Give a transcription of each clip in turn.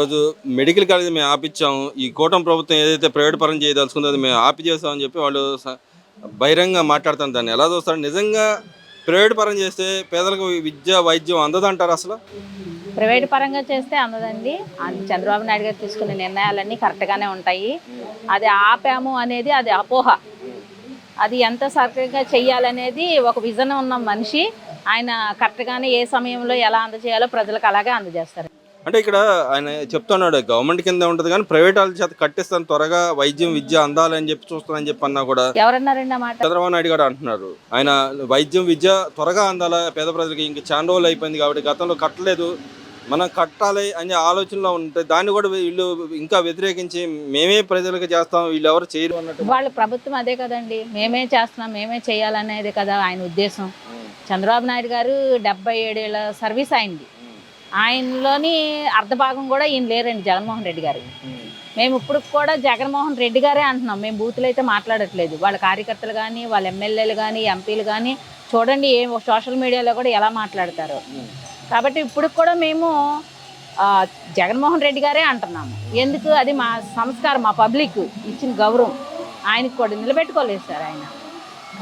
రోజు medical college మేము ఆపిచ్చాము. ఈ కూటమి ప్రభుత్వం ఏదైతే ప్రైవేట్ పరం చేయదలుచుకుందో అది మేము ఆపి చేస్తామని చెప్పి వాళ్ళు బహిరంగంగా మాట్లాడుతాను. దాన్ని ఎలా చూస్తారు? నిజంగా ప్రైవేట్ పరం చేస్తే పేదలకు విద్య, వైద్యం అందదంటారు అసలు? ప్రైవేట్ పరంగా చేస్తే అందదండి. అది చంద్రబాబు నాయుడు గారు తీసుకునే నిర్ణయాలన్నీ కరెక్ట్గానే ఉంటాయి. అది ఆపాము అనేది అది అపోహ. అది ఎంత సరిగ్గా చెయ్యాలనేది ఒక విజన్ ఉన్న మనిషి. ఆయన కరెక్ట్గానే ఏ సమయంలో ఎలా అందజేయాలో ప్రజలకు అలాగే అందజేస్తారు. అంటే ఇక్కడ ఆయన చెప్తున్నాడు గవర్నమెంట్ కింద ఉంటుంది కానీ ప్రైవేట్ వాళ్ళ చేత కట్టిస్తాను త్వరగా వైద్యం విద్య అందాలని చెప్పి చూస్తానని చెప్పి అన్నా కూడా ఎవరన్నారండి ఆ మాట? చంద్రబాబు నాయుడు గారు అంటున్నారు. ఆయన వైద్యం విద్య త్వరగా అందాలా పేద ప్రజలకి, ఇంక చాలా రోజులు అయిపోయింది కాబట్టి గతంలో కట్టలేదు, మనం కట్టాలి అనే ఆలోచనలో ఉంటే దాన్ని కూడా వీళ్ళు ఇంకా వ్యతిరేకించి మేమే ప్రజలకు చేస్తాం, వీళ్ళు ఎవరు చేయరు అన్నట్టు. వాళ్ళ ప్రభుత్వం అదే కదండి, మేమే చేస్తున్నాం మేమే చేయాలనేది కదా ఆయన ఉద్దేశం. చంద్రబాబు నాయుడు గారు 77 ఏళ్ళ సర్వీస్ అయింది. ఆయనలోని అర్ధభాగం కూడా ఈయన లేరండి, జగన్మోహన్ రెడ్డి గారు. మేము ఇప్పుడు కూడా జగన్మోహన్ రెడ్డి గారే అంటున్నాం. మేము బూతులు అయితే మాట్లాడట్లేదు. వాళ్ళ కార్యకర్తలు కానీ వాళ్ళ ఎమ్మెల్యేలు కానీ ఎంపీలు కానీ చూడండి సోషల్ మీడియాలో కూడా ఎలా మాట్లాడతారో. కాబట్టి ఇప్పుడు కూడా మేము జగన్మోహన్ రెడ్డి గారే అంటున్నాము. ఎందుకు? అది మా సంస్కారం, మా పబ్లిక్ ఇచ్చిన గౌరవం. ఆయనకు కూడా నిలబెట్టుకోలేదు సార్ ఆయన.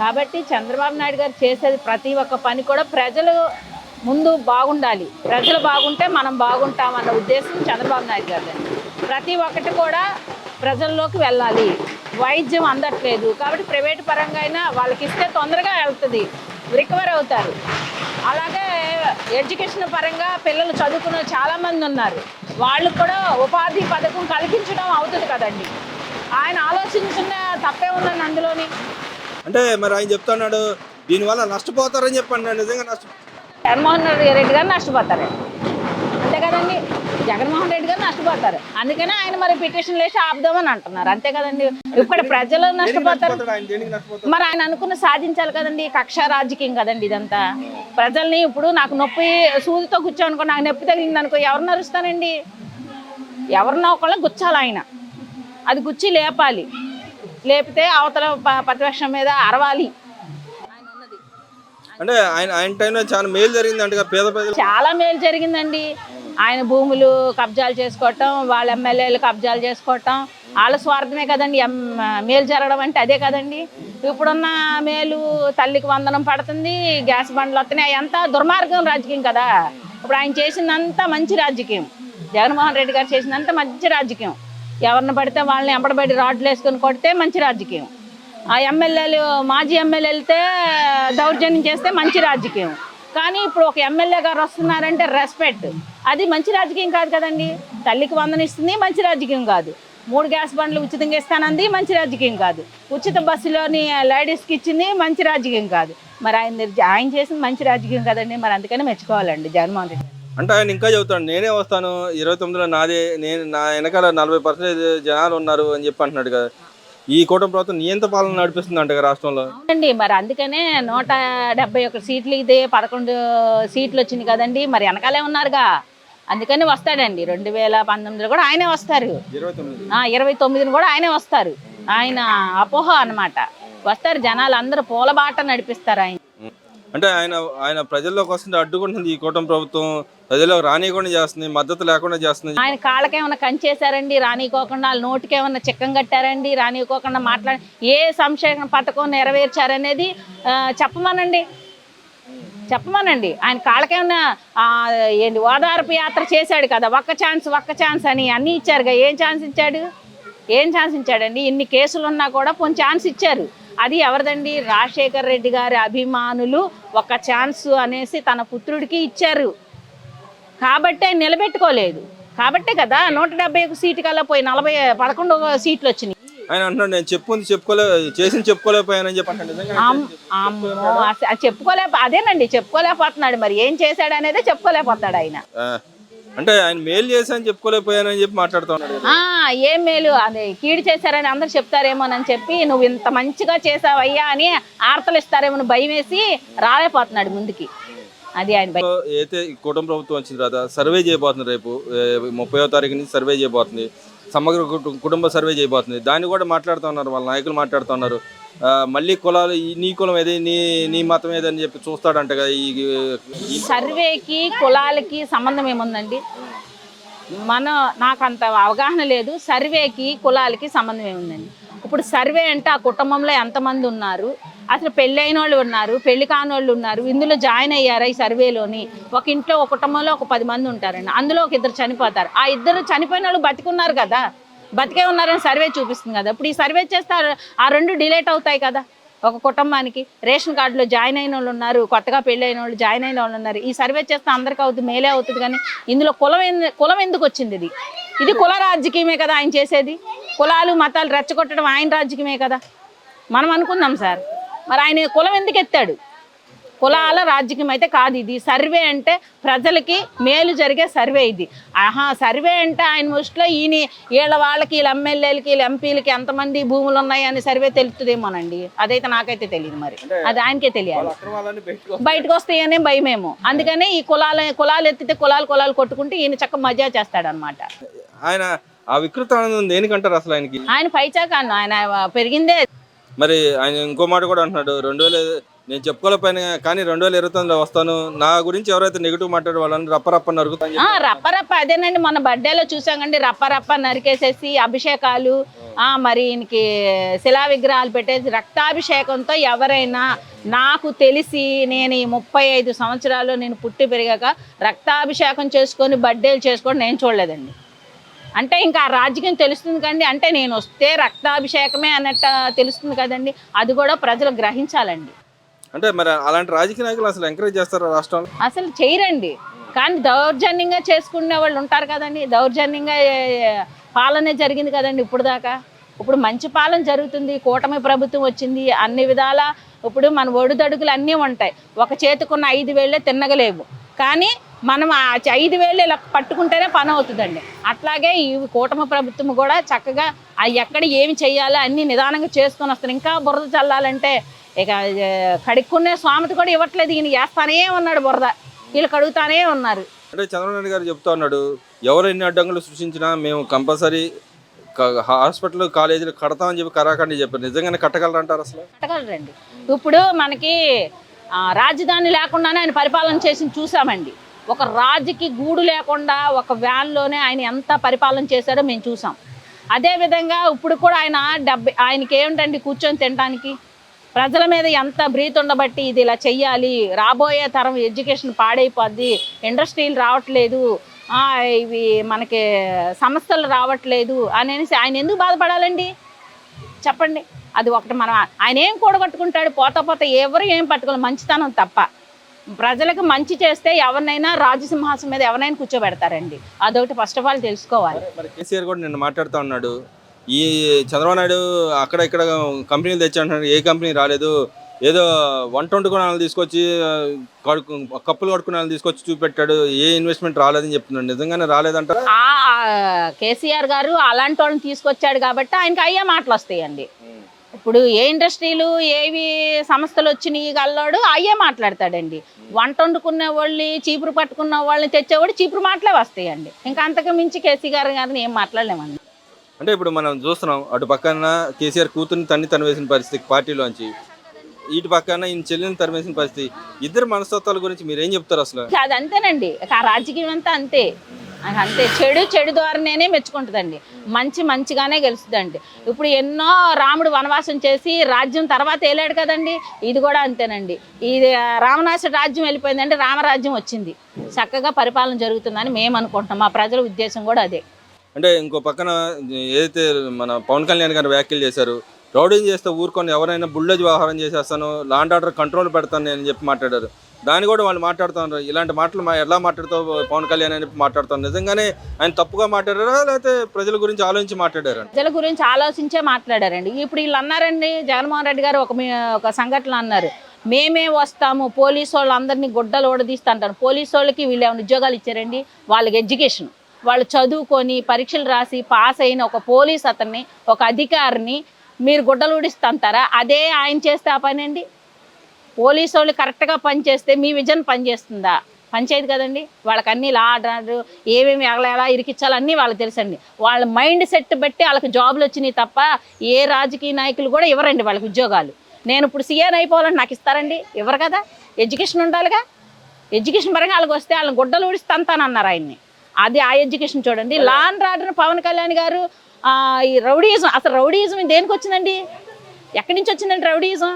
కాబట్టి చంద్రబాబు నాయుడు గారు చేసేది ప్రతి ఒక్క పని కూడా ప్రజలు ముందు బాగుండాలి, ప్రజలు బాగుంటే మనం బాగుంటామన్న ఉద్దేశం చంద్రబాబు నాయుడు గారు. ప్రతి ఒక్కటి కూడా ప్రజల్లోకి వెళ్ళాలి. వైద్యం అందట్లేదు కాబట్టి ప్రైవేట్ పరంగా అయినా వాళ్ళకి ఇస్తే తొందరగా వెళ్తుంది, రికవర్ అవుతారు. అలాగే ఎడ్యుకేషన్ పరంగా పిల్లలు చదువుకున్న చాలామంది ఉన్నారు, వాళ్ళు కూడా ఉపాధి పథకం కల్పించడం అవుతుంది కదండి. ఆయన ఆలోచించిన తప్పే ఉందండి అందులోని. అంటే మరి ఆయన చెప్తున్నాడు దీనివల్ల నష్టపోతారని చెప్పండి. నిజంగా జగన్మోహన్ రెడ్డి గారు నష్టపోతారు అంతే కదండి. జగన్మోహన్ రెడ్డి గారు నష్టపోతారు, అందుకనే ఆయన మరి పిటిషన్ వేసి ఆపుదామని అంటున్నారు అంతే కదండి. ఇక్కడ ప్రజలు నష్టపోతారు, మరి ఆయన అనుకున్న సాధించాలి కదండి. కక్ష రాజకీయం కదండి ఇదంతా. ప్రజల్ని ఇప్పుడు నాకు నొప్పి సూదితో కూర్చోనుకో, నాకు నొప్పి తగిలింది అనుకో, ఎవరు నరుస్తానండి? ఎవరినో ఒకళ్ళ గుచ్చాలి ఆయన. అది గుచ్చి లేపాలి, లేపితే అవతల ప్రతిపక్షం మీద అరవాలి. అంటే ఆయన టైంలో చాలా మేలు జరిగింది అంటే పేద ప్రజలు చాలా మేలు జరిగిందండి. ఆయన భూములు కబ్జాలు చేసుకోవటం, వాళ్ళ ఎమ్మెల్యేలు కబ్జాలు చేసుకోవటం, వాళ్ళ స్వార్థమే కదండి. మేలు జరగడం అంటే అదే కదండి. ఇప్పుడున్న మేలు తల్లికి వందనం పడుతుంది, గ్యాస్ బండ్లు వస్తున్నాయి, అంతా దుర్మార్గం రాజకీయం కదా. ఇప్పుడు ఆయన చేసిందంతా మంచి రాజకీయం, జగన్మోహన్ రెడ్డి గారు చేసిందంతా మంచి రాజకీయం. ఎవరిని పడితే వాళ్ళని ఎంబడబడి రాడ్లు వేసుకొని కొడితే మంచి రాజకీయం. ఆ ఎమ్మెల్యేలు మాజీ ఎమ్మెల్యేలతో దౌర్జన్యం చేస్తే మంచి రాజకీయం. కానీ ఇప్పుడు ఒక ఎమ్మెల్యే గారు వస్తున్నారంటే రెస్పెక్ట్, అది మంచి రాజకీయం కాదు కదండి. తల్లికి వందనిస్తుంది మంచి రాజకీయం కాదు. 3 గ్యాస్ బండ్లు ఉచితంగా ఇస్తానంది మంచి రాజకీయం కాదు. ఉచిత బస్సులోని లేడీస్కి ఇచ్చింది మంచి రాజకీయం కాదు. మరి ఆయన చేసింది మంచి రాజకీయం కదండి. మరి అందుకని మెచ్చుకోవాలండి జగన్మోహన్ రెడ్డి. అంటే ఆయన ఇంకా చెబుతాడు నేనే వస్తాను 29లో నాదే, నేను నా వెనకాల 40% జనాలు ఉన్నారు అని చెప్పి అంటున్నాడు కదా. ఈ కూటమి ప్రభుత్వం నియంత్రణ పాలన నడిపిస్తుంది అంటే రాష్ట్రంలో. అవునండి, మరి అందుకనే 171 సీట్లు ఇదే 11 సీట్లు వచ్చింది కదండి. మరి వెనకాలే ఉన్నారుగా, అందుకని వస్తాడండి. 2019లో కూడా ఆయనే వస్తారు, 29ని కూడా ఆయనే వస్తారు. ఆయన అపోహ అన్నమాట. వస్తారు, జనాలు అందరూ పూలబాట నడిపిస్తారు ఆయన. అంటే ఆయన ప్రజల్లోకి వస్తుంటే అడ్డుకుంటుంది ఈ కూటమి ప్రభుత్వం, ప్రజల్లో రానియకుండా చేస్తుంది, మద్దతు లేకుండా చేస్తుంది. ఆయన కాళ్ళకేమన్నా కంచేశారండి రానికోకుండా? వాళ్ళ నోటికేమన్నా చిక్కం కట్టారండి రానికోకుండా? ఏ సంక్షేమ పథకం నెరవేర్చారనేది చెప్పమనండి. ఆయన కాళ్ళకేమన్నా ఏంటి ఓదార్పు యాత్ర చేశాడు కదా, ఒక్క ఛాన్స్ అని అన్నీ ఇచ్చారుగా. ఏం ఛాన్స్ ఇచ్చాడండి? ఇన్ని కేసులు ఉన్నా కూడా కొన్ని ఛాన్స్ ఇచ్చారు. అది ఎవరిదండి? రాజశేఖర్ రెడ్డి గారి అభిమానులు ఒక ఛాన్స్ అనేసి తన పుత్రుడికి ఇచ్చారు కాబట్టి ఆయన నిలబెట్టుకోలేదు. కాబట్టే కదా 171 సీటు కల్లా పోయి 11 సీట్లు వచ్చినాయి. ఆయన అంటున్నాడు నేను చెప్పుకోలేకపోయానని చెప్పి అదేనండి, చెప్పుకోలేకపోతున్నాడు. మరి ఏం చేశాడు అనేది చెప్పుకోలేకపోతాడు ఆయన. అంటే ఆయన మేలు చేశాను చెప్పుకోలేకపోయానని చెప్పి మాట్లాడుతున్నాడు. ఏం మేలు? అదే కీడు చేశారని అందరు చెప్తారేమోనని చెప్పి నువ్వు ఇంత మంచిగా చేసావయ్యా అని ఆర్తలు ఇస్తారేమో భయం వేసి రాలేకపోతున్నాడు ముందుకి. అది ఆయన. అయితే కూటమి ప్రభుత్వం వచ్చిన తర్వాత సర్వే చేయబోతుంది, రేపు 30వ తారీఖు నుంచి సర్వే చేయబోతుంది, సమగ్ర కుటుంబ సర్వే చేయబోతుంది. దాన్ని కూడా మాట్లాడుతూ ఉన్నారు, వాళ్ళ నాయకులు మాట్లాడుతున్నారు. మళ్ళీ కులాలు నీ కులం ఏది, నీ మతం ఏదని చెప్పి చూస్తాడంట. ఈ సర్వేకి కులాలకి సంబంధం ఏముందండి? నాకు అంత అవగాహన లేదు. సర్వేకి కులాలకి సంబంధం ఏముందండి? ఇప్పుడు సర్వే అంటే ఆ కుటుంబంలో ఎంతమంది ఉన్నారు, అసలు పెళ్ళి అయిన వాళ్ళు ఉన్నారు, పెళ్లి కాని వాళ్ళు ఉన్నారు, ఇందులో జాయిన్ అయ్యారా ఈ సర్వేలోని? ఒక ఇంట్లో ఒక కుటుంబంలో ఒక 10 మంది ఉంటారండి, అందులో ఒక 2 చనిపోతారు. ఆ 2 చనిపోయిన వాళ్ళు బతికున్నారు కదా, బతికే ఉన్నారని సర్వే చూపిస్తుంది కదా. ఇప్పుడు ఈ సర్వే చేస్తే ఆ 2 డిలేట్ అవుతాయి కదా. ఒక కుటుంబానికి రేషన్ కార్డులో జాయిన్ అయిన వాళ్ళు ఉన్నారు, కొత్తగా పెళ్ళి అయిన వాళ్ళు, జాయిన్ అయిన వాళ్ళు ఉన్నారు. ఈ సర్వే చేస్తే అందరికీ అవుతుంది, మేలే అవుతుంది. కానీ ఇందులో కులం ఎందుకు వచ్చింది? ఇది కుల రాజకీయమే కదా ఆయన చేసేది. కులాలు మతాలు రెచ్చగొట్టడం ఆయన రాజకీయమే కదా. మనం అనుకుందాం సార్, మరి ఆయన కులం ఎందుకు ఎత్తాడు? కులాల రాజకీయం అయితే కాదు ఇది. సర్వే అంటే ప్రజలకి మేలు జరిగే సర్వే ఇది. సర్వే అంటే ఆయన ముష్టిలో వీళ్ళ వాళ్ళకి, వీళ్ళ ఎమ్మెల్యేలకి, వీళ్ళ ఎంపీలకి ఎంతమంది భూములు ఉన్నాయి అని సర్వే తెలుస్తుందేమోనండి. అదైతే నాకైతే తెలియదు. మరి అది ఆయనకే తెలియాలి. బయటకు వస్తాయనే భయమేమో. అందుకని ఈ కులాలు ఎత్తితే కులాలు కొట్టుకుంటే ఈయన చక్క మజా చేస్తాడనమాట. ఆయన ఆ వికృత ఆనందం దేనికంటారు అసలు ఆయనకి? ఆయన పైచాకాను, ఆయన పెరిగిందే. మరి ఆయన ఇంకో మాట కూడా అంటున్నాడు, 2000 నేను చెప్పుకోలేకపోయినా కానీ 2029లో వస్తాను, నా గురించి ఎవరైతే నెగిటివ్ మాట్లాడే వాళ్ళని రప్ప నరుకుతాను. రప్ప అదేనండి, మన బర్త్డేలో చూసామండి. రప్ప నరికేసేసి అభిషేకాలు, మరి ఈయనకి శిలా విగ్రహాలు పెట్టేసి రక్తాభిషేకంతో ఎవరైనా, నాకు తెలిసి నేను ఈ 35 సంవత్సరాలు నేను పుట్టి పెరిగాక రక్తాభిషేకం చేసుకొని బర్త్డేలు చేసుకొని నేను చూడలేదండి. అంటే ఇంకా ఆ రాజకీయం తెలుస్తుంది కండి. అంటే నేను వస్తే రక్తాభిషేకమే అన్నట్టు తెలుస్తుంది కదండి. అది కూడా ప్రజలు గ్రహించాలండి. అంటే మరి అలాంటి రాజకీయ నాయకులు అసలు ఎంకరేజ్ చేస్తారా రాష్ట్రంలో? అసలు చేయరండి. కానీ దౌర్జన్యంగా చేసుకునే వాళ్ళు ఉంటారు కదండి. దౌర్జన్యంగా పాలనే జరిగింది కదండి ఇప్పుడు దాకా. ఇప్పుడు మంచి పాలన జరుగుతుంది, కూటమి ప్రభుత్వం వచ్చింది, అన్ని విధాల ఇప్పుడు మన ఒడిదడుగులు అన్నీ ఉంటాయి. ఒక చేతికున్న 5 వేళ్ళే తిన్నగలేవు, కానీ మనం ఆ 5 వేళ్ళు ఇలా పట్టుకుంటేనే పని అవుతుందండి. అట్లాగే ఈ కూటమి ప్రభుత్వం కూడా చక్కగా ఎక్కడ ఏమి చేయాలో అన్ని నిదానంగా చేసుకొని వస్తారు. ఇంకా బురద చల్లాలంటే ఇక కడుక్కునే స్వామిత కూడా ఇవ్వట్లేదు. ఈయన వేస్తానే ఉన్నాడు బురద, వీళ్ళు కడుగుతానే ఉన్నారు. అంటే చంద్రబాబు నాయుడు గారు చెప్తా ఉన్నాడు, ఎవరు ఎన్ని అడ్డంకులు సృష్టించినా మేము కంపల్సరీ హాస్పిటల్ కాలేజీలు కడతామని చెప్పి కరాఖండి చెప్పారు. నిజంగానే కట్టగలరంటారు? అసలు కట్టగలరండి. ఇప్పుడు మనకి రాజధాని లేకుండానే ఆయన పరిపాలన చేసి చూసామండి. ఒక రాజుకి గూడు లేకుండా ఒక వ్యాన్లోనే ఆయన ఎంత పరిపాలన చేశాడో మేము చూసాం. అదేవిధంగా ఇప్పుడు కూడా ఆయనకి ఏమిటండి కూర్చొని తినడానికి? ప్రజల మీద ఎంత బ్రీత్ ఉండబట్టి ఇది ఇలా చెయ్యాలి, రాబోయే తరం ఎడ్యుకేషన్ పాడైపోద్ది, ఇండస్ట్రీలు రావట్లేదు, ఇవి మనకి సంస్థలు రావట్లేదు అనేసి ఆయన ఎందుకు బాధపడాలండి చెప్పండి? అది ఒకటి. మనం ఆయన ఏం కూడగట్టుకుంటాడు? పోతా ఎవరు ఏం పట్టుకోవాలి, మంచితనం తప్ప. ప్రజలకు మంచి చేస్తే ఎవరినైనా రాజసింహాసం మీద ఎవరినైనా కూర్చోబెడతారండి. అదొకటి ఫస్ట్ ఆఫ్ ఆల్ తెలుసుకోవాలి. మరి కేసీఆర్ కూడా నిన్న మాట్లాడుతూ ఉన్నాడు, ఈ చంద్రబాబు నాయుడు అక్కడ ఇక్కడ కంపెనీలు తెచ్చాడు, ఏ కంపెనీ రాలేదు, ఏదో వంట వండుకునే వాళ్ళని తీసుకొచ్చి కప్పులు కడుక్కునే వాళ్ళని తీసుకొచ్చి చూపెట్టాడు, ఏ ఇన్వెస్ట్మెంట్ రాలేదని చెప్తున్నాడు. నిజంగానే రాలేదంటారా? కేసీఆర్ గారు అలాంటి వాళ్ళని తీసుకొచ్చాడు కాబట్టి ఆయనకి అయ్యే మాటలు వస్తాయండి. ఇప్పుడు ఏ ఇండస్ట్రీలు ఏవి సంస్థలు వచ్చినాయి గల్లోడు అయ్యే మాట్లాడతాడండి. వంట వండుకునే వాళ్ళని, చీపురు పట్టుకున్న వాళ్ళని తెచ్చేవాడు చీపురు మాటలే వస్తాయండి. ఇంకా అంతకు మించి కేసీఆర్ గారిని ఏం మాట్లాడలేమండి. అంటే ఇప్పుడు మనం చూస్తున్నాం, అటు పక్కన కేసీఆర్ కూతుర్ని తను వేసిన పరిస్థితి పార్టీలోంచి, ఇటు పక్కన ఈయన చెల్లిని తరిమేసిన పరిస్థితి. ఇద్దరు మనస్తత్వాల గురించి మీరు ఏం చెప్తారు అసలు? అది అంతేనండి, ఆ రాజకీయం అంతా అంతే. అంతే, చెడు ద్వారానే మెచ్చుకుంటుందండి, మంచిగానే గెలుస్తుందండి. ఇప్పుడు ఎన్నో రాముడు వనవాసం చేసి రాజ్యం తర్వాత వెళ్ళాడు కదండి, ఇది కూడా అంతేనండి. ఇది రావణాసుడు రాజ్యం వెళ్ళిపోయిందంటే రామరాజ్యం వచ్చింది, చక్కగా పరిపాలన జరుగుతుందని మేము అనుకుంటున్నాం. మా ప్రజల ఉద్దేశం కూడా అదే. అంటే ఇంకో పక్కన ఏదైతే మన పవన్ కళ్యాణ్ గారు వ్యాఖ్యలు చేశారు, రౌడింగ్ చేస్తే ఊరుకొని ఎవరైనా బుల్డోజ్ వ్యవహారం చేసేస్తాను, లాండ్ ఆర్డర్ కంట్రోల్ పెడతాను అని చెప్పి మాట్లాడారు. దాన్ని కూడా వాళ్ళు మాట్లాడుతున్నారు. ఇలాంటి మాటలు ఎలా మాట్లాడుతావు పవన్ కళ్యాణ్ అని మాట్లాడుతాను. నిజంగానే ఆయన తప్పుగా మాట్లాడారా, లేకపోతే ప్రజల గురించి ఆలోచించి మాట్లాడారా? ప్రజల గురించి ఆలోచించే మాట్లాడారండి. ఇప్పుడు వీళ్ళు అన్నారండి, జగన్మోహన్ రెడ్డి గారు ఒక సంఘటన అన్నారు, మేమే వస్తాము పోలీసు వాళ్ళు అందరినీ గుడ్డలు ఓడదీస్తుంటారు. పోలీసు వాళ్ళకి వీళ్ళు ఏమైనా ఉద్యోగాలు ఇచ్చారండి? వాళ్ళకి ఎడ్యుకేషన్, వాళ్ళు చదువుకొని పరీక్షలు రాసి పాస్ అయిన ఒక పోలీస్ అతన్ని, ఒక అధికారిని మీరు గుడ్డలు ఊడిస్తుంటారా? అదే ఆయన చేస్తే ఆ పని అండి. పోలీసు వాళ్ళు కరెక్ట్గా పనిచేస్తే మీ విజన్ పనిచేస్తుందా? పనిచేయదు కదండి. వాళ్ళకి అన్ని లా ఆర్డర్ ఏమేమి ఎలా ఇరికించాలన్నీ వాళ్ళకి తెలుసండి. వాళ్ళ మైండ్ సెట్ బట్టి వాళ్ళకి జాబులు వచ్చినాయి తప్ప ఏ రాజకీయ నాయకులు కూడా ఇవ్వరండి వాళ్ళకి ఉద్యోగాలు. నేను ఇప్పుడు సీఎన్ అయిపోవాలని నాకు ఇస్తారండి? ఇవ్వరు కదా. ఎడ్యుకేషన్ ఉండాలిగా. ఎడ్యుకేషన్ పరంగా వాళ్ళకి వస్తే వాళ్ళని గుడ్డలు ఊడిస్తానన్నారు ఆయన్ని. అది ఆ ఎడ్యుకేషన్ చూడండి. Law and order Pawan Kalyan గారు ఈ రౌడీయిజం, అసలు రౌడీయిజం దేనికి వచ్చిందండి? ఎక్కడి నుంచి వచ్చిందండి రౌడీయిజం?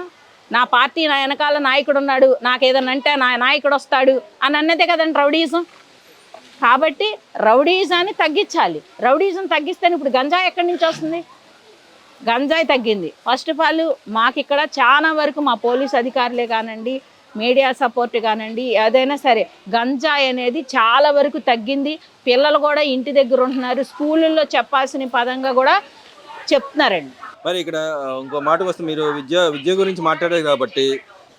నా పార్టీ నా వెనకాల నాయకుడు ఉన్నాడు, నాకు ఏదన్నా అంటే నా నాయకుడు వస్తాడు అని అన్నదే కదండి రౌడీయిజం. కాబట్టి రౌడీయిజాన్ని తగ్గించాలి. రౌడీయిజం తగ్గిస్తేనే ఇప్పుడు గంజాయి ఎక్కడి నుంచి వస్తుంది? గంజాయి తగ్గింది. ఫస్ట్ ఆఫ్ ఆల్ మాకు ఇక్కడ చాలా వరకు మా పోలీస్ అధికారులే కానండి, మీడియా సపోర్ట్ కానండి, ఏదైనా సరే గంజాయి అనేది చాలా వరకు తగ్గింది. పిల్లలు కూడా ఇంటి దగ్గర ఉంటున్నారు, స్కూళ్ళల్లో చెప్పాల్సిన పదంగా కూడా చెప్తున్నారండి. మరి ఇక్కడ ఇంకో మాటకు వస్తే మీరు విద్య గురించి మాట్లాడారు కాబట్టి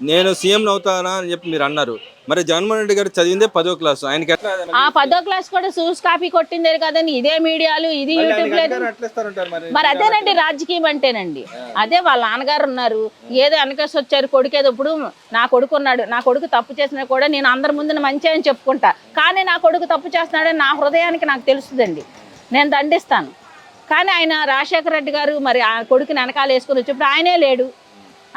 నేను సీఎం అవుతానా అని చెప్పి మీరు అన్నారు. మరి జగన్మోహన్ రెడ్డి గారు చదివిందే 10వ క్లాసు, ఆయనకి ఎట్లా? ఆ 10వ క్లాస్ కూడా చూసి కాపీ కొట్టిందే కదండి ఇదే మీడియాలు, ఇది యూట్యూబ్ లేదు. మరి అదేనండి రాజకీయం అంటేనండి. అదే వాళ్ళ నాన్నగారు ఉన్నారు, ఏదో వెనకేసి వచ్చారు కొడుకేదో. ఇప్పుడు నా కొడుకు ఉన్నాడు, నా కొడుకు తప్పు చేసినా కూడా నేను అందరి ముందు మంచి అని చెప్పుకుంటా. కానీ నా కొడుకు తప్పు చేస్తున్నాడని నా హృదయానికి నాకు తెలుస్తుందండి, నేను దండిస్తాను. కానీ ఆయన రాజశేఖర రెడ్డి గారు మరి ఆ కొడుకుని వెనకాల వేసుకొని వచ్చేప్పుడు ఆయనే లేడు,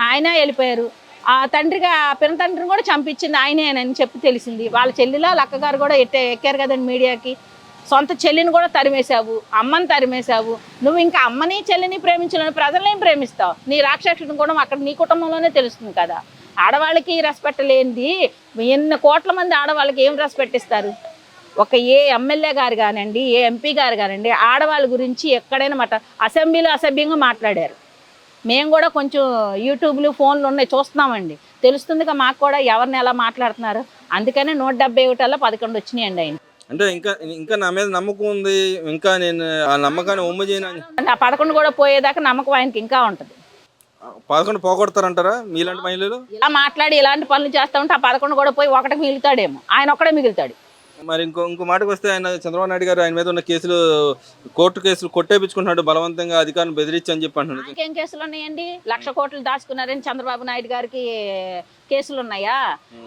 ఆయన వెళ్ళిపోయారు. ఆ తండ్రిగా పినతండ్రిని కూడా చంపించింది ఆయనేనని చెప్పి తెలిసింది. వాళ్ళ చెల్లిలా లక్కగారు కూడా ఎక్కారు కదండి మీడియాకి. సొంత చెల్లిని కూడా తరిమేశావు, అమ్మని తరిమేశావు. నువ్వు ఇంకా అమ్మని చెల్లిని ప్రేమించలేని ప్రజలనేం ప్రేమిస్తావు? నీ రాక్షసుని కూడా అక్కడ నీ కుటుంబంలోనే తెలుస్తుంది కదా. ఆడవాళ్ళకి రెస్పెక్ట్ లేనిది ఎన్ని కోట్ల మంది ఆడవాళ్ళకి ఏం రెస్పెక్ట్ ఇస్తారు? ఒక ఏ ఎమ్మెల్యే గారు కానివ్వండి, ఏ ఎంపీ గారు కానివ్వండి, ఆడవాళ్ళ గురించి ఎక్కడైనా అసెంబ్లీలో అసభ్యంగా మాట్లాడారు. మేము కూడా కొంచెం యూట్యూబ్లు ఫోన్లు ఉన్నాయి చూస్తున్నామండి, తెలుస్తుందిగా మాకు కూడా ఎవరిని ఎలా మాట్లాడుతున్నారు. అందుకనే 171 11 వచ్చినాయండి ఆయన. అంటే ఇంకా నా మీద నమ్మకం ఉంది, ఇంకా నేను ఆ నమ్మకాన్ని ఒమ్ము చేయను. అంటే ఆ 11 కూడా పోయేదాకా నమ్మకం ఆయనకి ఇంకా ఉంటుంది. 11 పోగొడతారంటారా మీలాంటి మహిళలు? ఇలా మాట్లాడి ఇలాంటి పనులు చేస్తూ ఉంటే ఆ 11 కూడా పోయి ఒకటికి మిగులుతాడేమో, ఆయన ఒక్కడే మిగులుతాడు. మరి ఇంకో మాటకు వస్తే ఆయన చంద్రబాబు నాయుడు గారు ఆయన మీద ఉన్న కేసులు, కోర్టు కేసులు కొట్టేపించుకుంటున్నాడు, బలవంతంగా అధికారులను బెదిరించి అని చెప్పి అంటున్నాడు. ఇంకేం కేసులు ఉన్నాయండి? 1,00,000 కోట్లు దాచుకున్నారని చంద్రబాబు నాయుడు గారికి కేసులు ఉన్నాయా?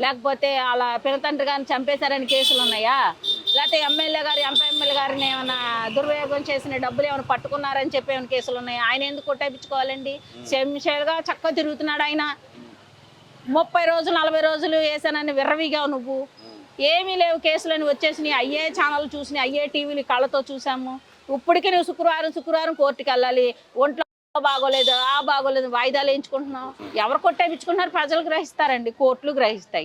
లేకపోతే అలా పినతండ్రి గారిని చంపేశారని కేసులు ఉన్నాయా? లేకపోతే ఎమ్మెల్యే గారు ఎంపీ గారిని ఏమైనా దుర్వినియోగం చేసిన డబ్బులు ఏమైనా పట్టుకున్నారని చెప్పి ఏమైనా కేసులు ఉన్నాయా? ఆయన ఎందుకు కొట్టేపించుకోవాలండి? సెమిషేర్గా చక్కగా తిరుగుతున్నాడు ఆయన. 30 రోజులు 40 రోజులు వేసానని విర్రవీగావు నువ్వు. ఏమీ లేవు కేసులని వచ్చేసినాయి, అయ్యే ఛానల్ చూసినాయి, అయ్యే టీవీలు కళ్ళతో చూసాము. ఇప్పటికీ నువ్వు శుక్రవారం కోర్టుకి వెళ్ళాలి, ఒంట్లో బాగోలేదు, బాగోలేదు, వాయిదాలు వేయించుకుంటున్నావు. ఎవరు కొట్టేపించుకుంటున్నారు? ప్రజలు గ్రహిస్తారండి, కోర్టులు గ్రహిస్తాయి.